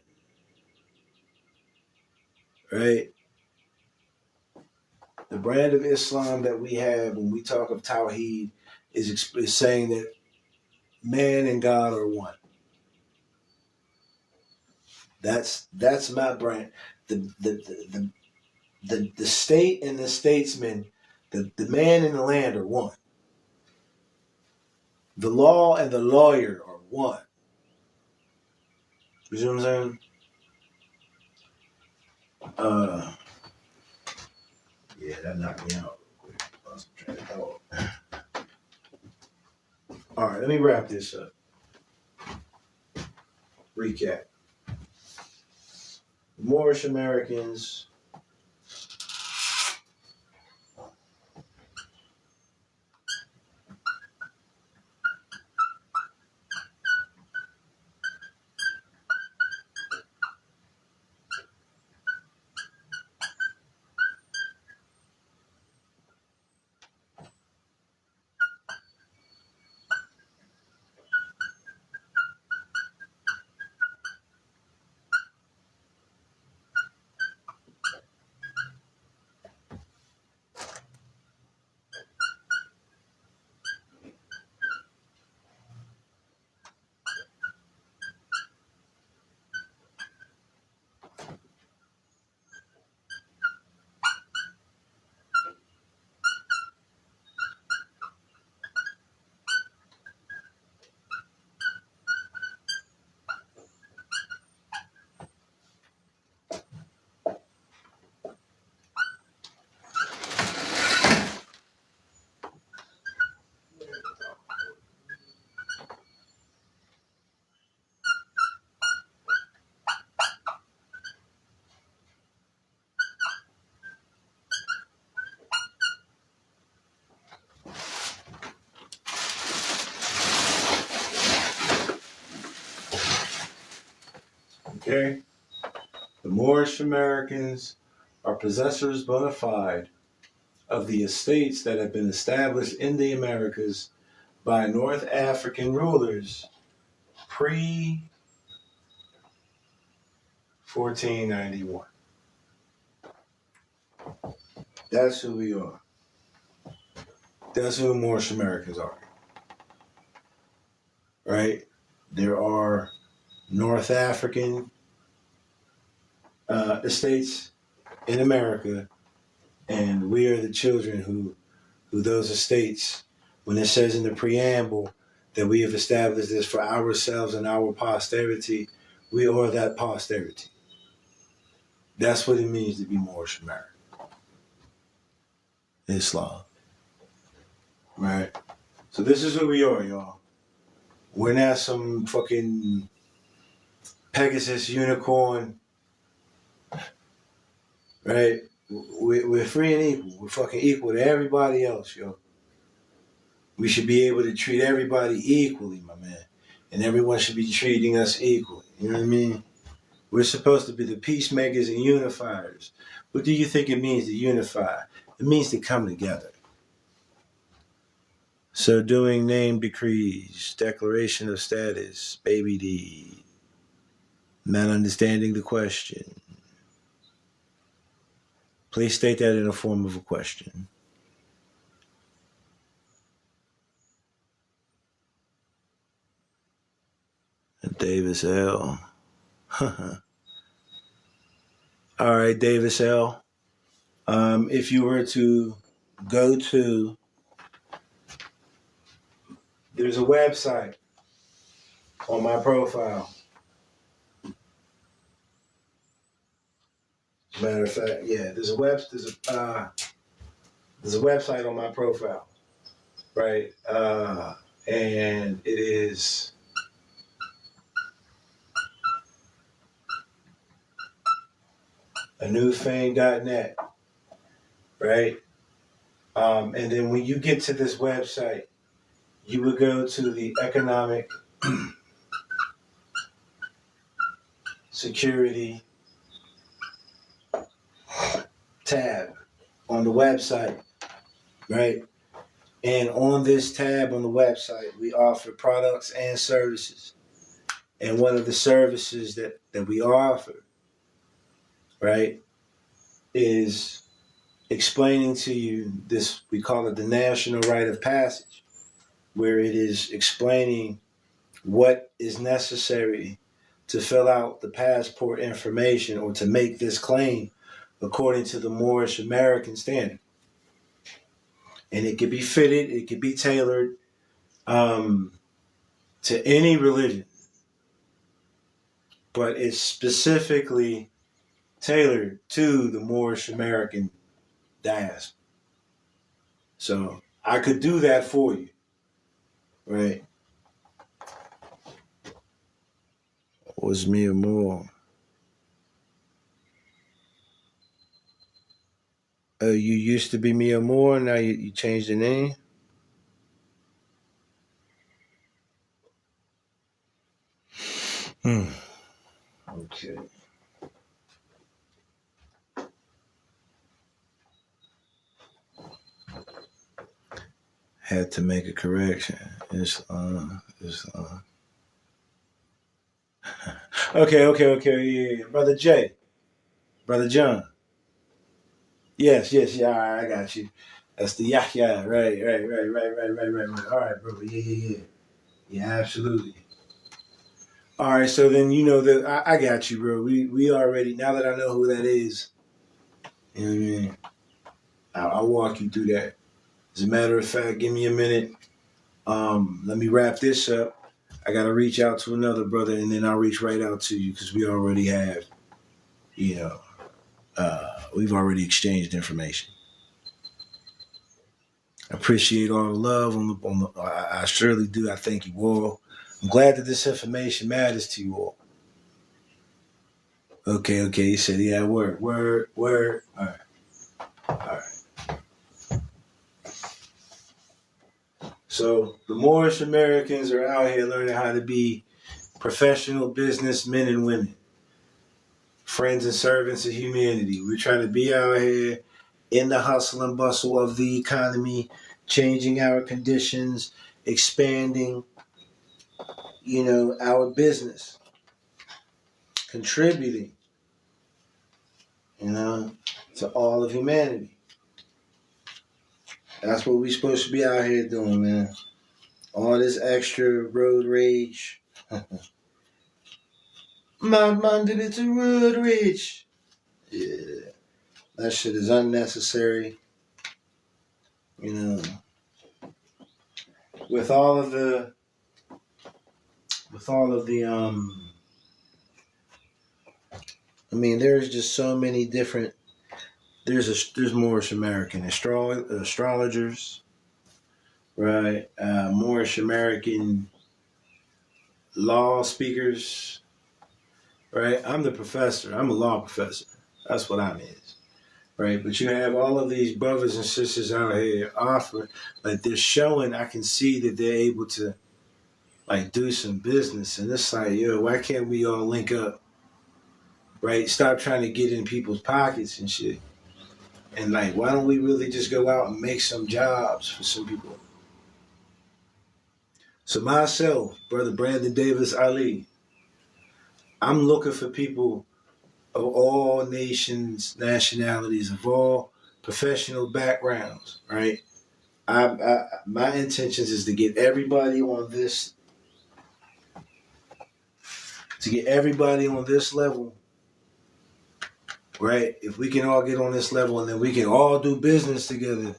right? The brand of Islam that we have when we talk of Tawheed is saying that man and God are one. That's my brand. The state and the statesman, the man and the land are one. The law and the lawyer are one. You see what I'm saying? Yeah, that knocked me out real quick. Lost my train of thought. All right, let me wrap this up. Recap. Moorish Americans Okay? The Moorish Americans are possessors bona fide of the estates that have been established in the Americas by North African rulers pre 1491. That's who we are. That's who the Moorish Americans are. Right? There are North African estates in America, and we are the children who those estates, when it says in the preamble that we have established this for ourselves and our posterity, we are that posterity. That's what it means to be Moorish American. Islam. Right? So this is who we are, y'all. We're not some fucking Pegasus unicorn, right? We're free and equal. We're fucking equal to everybody else, yo. We should be able to treat everybody equally, my man. And everyone should be treating us equally. You know what I mean? We're supposed to be the peacemakers and unifiers. What do you think it means to unify? It means to come together. So doing name decrees, declaration of status, baby D, not understanding the question. Please state that in the form of a question. And Davis L. All right, Davis L. If you were to go to, there's a website on my profile. Matter of fact, yeah, there's a website on my profile, right? And it is anewfame.net, right? And then when you get to this website, you would go to the economic security tab on the website, right? And on this tab on the website, we offer products and services. And one of the services that we offer, right, is explaining to you this, we call it the National Rite of Passage, where it is explaining what is necessary to fill out the passport information or to make this claim according to the Moorish American standard. And it could be fitted, it could be tailored to any religion, but it's specifically tailored to the Moorish American diaspora. So I could do that for you, right? Was Mia Moore? You used to be Mia Moore, now you changed the name? Okay. Had to make a correction. It's Okay, yeah. Brother Jay. Brother John. Yes, yeah, all right, I got you. That's the Yahya, right. All right, brother, yeah. Yeah, absolutely. All right, so then you know that I got you, bro. We already, now that I know who that is, you know what I mean? I'll walk you through that. As a matter of fact, give me a minute. Let me wrap this up. I gotta reach out to another brother, and then I'll reach right out to you because we already have, you know, we've already exchanged information. I appreciate all the love. I surely do. I thank you all. I'm glad that this information matters to you all. Okay. He said, yeah, word. All right. So the Moorish Americans are out here learning how to be professional businessmen and women. friends and servants of humanity. We're trying to be out here in the hustle and bustle of the economy, changing our conditions, expanding, our business, contributing, to all of humanity. That's what we're supposed to be out here doing, man. All this extra road rage. Man did it to road rage. Yeah, that shit is unnecessary. With all of the, there's just so many different. There's Moorish American astrologers, right? Moorish American law speakers, right? I'm the professor. I'm a law professor. That's what I'm is, right? But you have all of these brothers and sisters out here offering, like they're showing. I can see that they're able to, like, do some business, and it's like, yo, why can't we all link up, right? Stop trying to get in people's pockets and shit, and like, why don't we really just go out and make some jobs for some people? So myself, Brother Brandon Davis Ali, I'm looking for people of all nations, nationalities, of all professional backgrounds, right? My intentions is to get everybody on this, level, right? If we can all get on this level and then we can all do business together,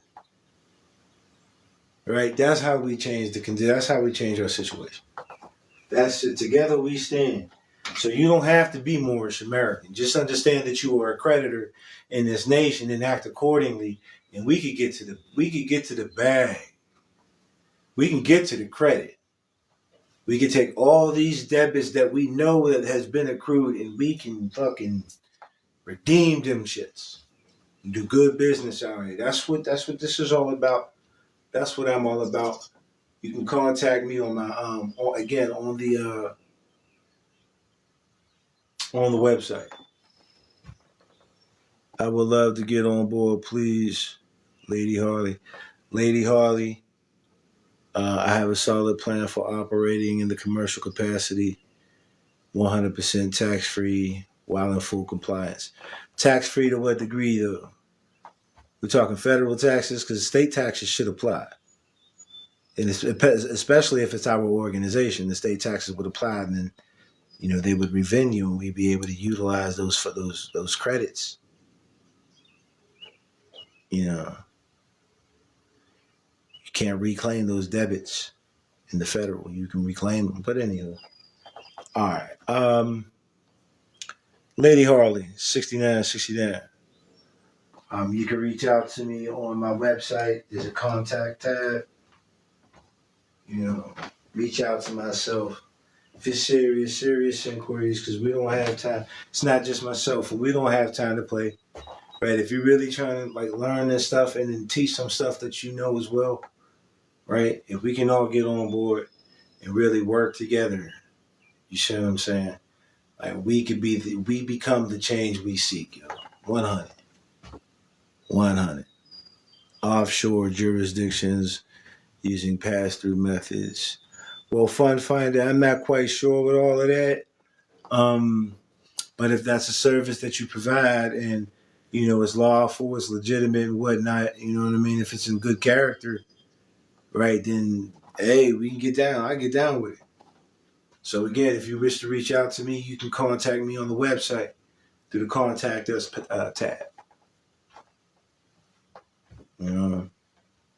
right? That's how we change that's how we change our situation. That's it. Together we stand. So you don't have to be Moorish American. Just understand that you are a creditor in this nation and act accordingly. And we could get to the bag. We can get to the credit. We can take all these debits that we know that has been accrued and we can fucking redeem them shits. And do good business out here. That's what this is all about. That's what I'm all about. You can contact me on my on the website. I would love to get on board, please, Lady Harley. Lady Harley, I have a solid plan for operating in the commercial capacity, 100% tax-free while in full compliance. Tax-free to what degree, though? We're talking federal taxes, because state taxes should apply. And especially if it's our organization, the state taxes would apply, and then they would revenue, and we'd be able to utilize those credits. You can't reclaim those debits in the federal. You can reclaim them, but anyway. All right. Lady Harley, 6969. You can reach out to me on my website. There's a contact tab. Reach out to myself. If it's serious inquiries, because we don't have time. It's not just myself. We don't have time to play. Right? If you're really trying to learn this stuff and then teach some stuff that you know as well, right? If we can all get on board and really work together, you see what I'm saying? Like, we become the change we seek, yo. 100. Offshore jurisdictions using pass-through methods. Well, Fund Finder, I'm not quite sure with all of that. But if that's a service that you provide and, it's lawful, it's legitimate and whatnot, you know what I mean? If it's in good character, right, then, hey, we can get down. I get down with it. So again, if you wish to reach out to me, you can contact me on the website through the Contact Us tab.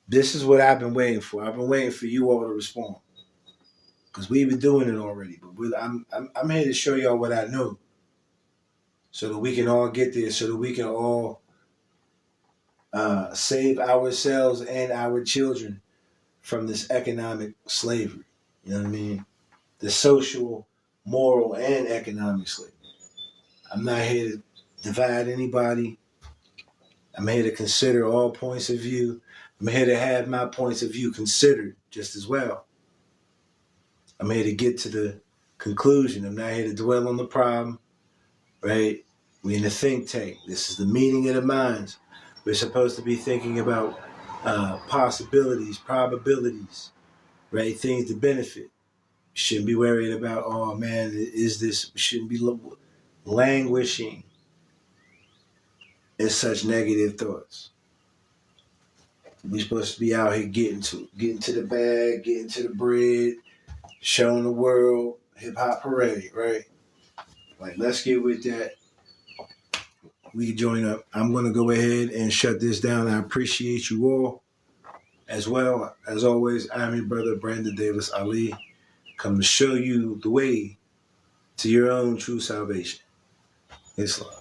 This is what I've been waiting for. I've been waiting for you all to respond, because we've been doing it already. But I'm here to show y'all what I know, so that we can all get there, so that we can all save ourselves and our children from this economic slavery. You know what I mean? The social, moral, and economic slavery. I'm not here to divide anybody. I'm here to consider all points of view. I'm here to have my points of view considered just as well. I'm here to get to the conclusion. I'm not here to dwell on the problem, right? We in a think tank. This is the meeting of the minds. We're supposed to be thinking about possibilities, probabilities, right? Things to benefit. Shouldn't be worried about, oh man, is this, shouldn't be languishing in such negative thoughts. We're supposed to be out here getting to the bag, getting to the bread, showing the world hip hop parade, right? Like, let's get with that. We can join up. I'm going to go ahead and shut this down. I appreciate you all as well. As always, I'm your brother, Brandon Davis Ali, come to show you the way to your own true salvation. Islam.